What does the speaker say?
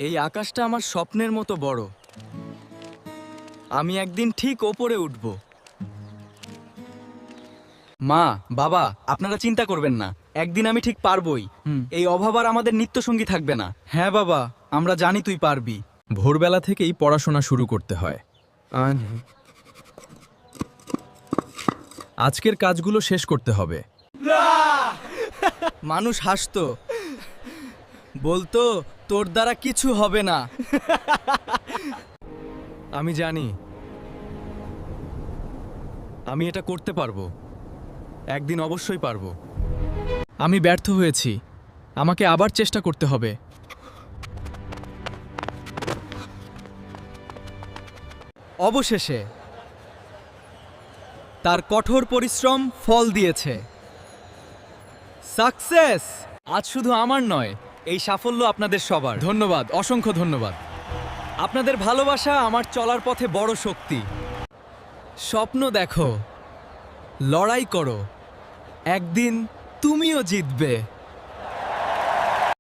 এই আকাশটা আমার স্বপ্নের মতো বড়। আমি একদিন ঠিক ওপরে উঠব। মা, বাবা, আপনারা চিন্তা করবেন না, একদিন আমি ঠিক পারবই। এই অভাব আর আমাদের নিত্যসঙ্গী থাকবে না। হ্যাঁ বাবা, আমরা জানি তুই পারবি। ভোরবেলা থেকেই পড়াশোনা শুরু করতে হয়। আজকের কাজগুলো শেষ করতে হবে। মানুষ হাসতো, বলতো তোর দ্বারা কিছু হবে না। আমি জানি আমি এটা করতে পারবো, একদিন অবশ্যই পারবো। আমি ব্যর্থ হয়েছি, আমাকে আবার চেষ্টা করতে হবে। অবশেষে তার কঠোর পরিশ্রম ফল দিয়েছে। সাকসেস আজ শুধু আমার নয়, এই সাফল্য আপনাদের সবার। ধন্যবাদ, অসংখ্য ধন্যবাদ। আপনাদের ভালোবাসা আমার চলার পথে বড় শক্তি। স্বপ্ন দেখো, লড়াই করো, একদিন তুমিও জিতবে।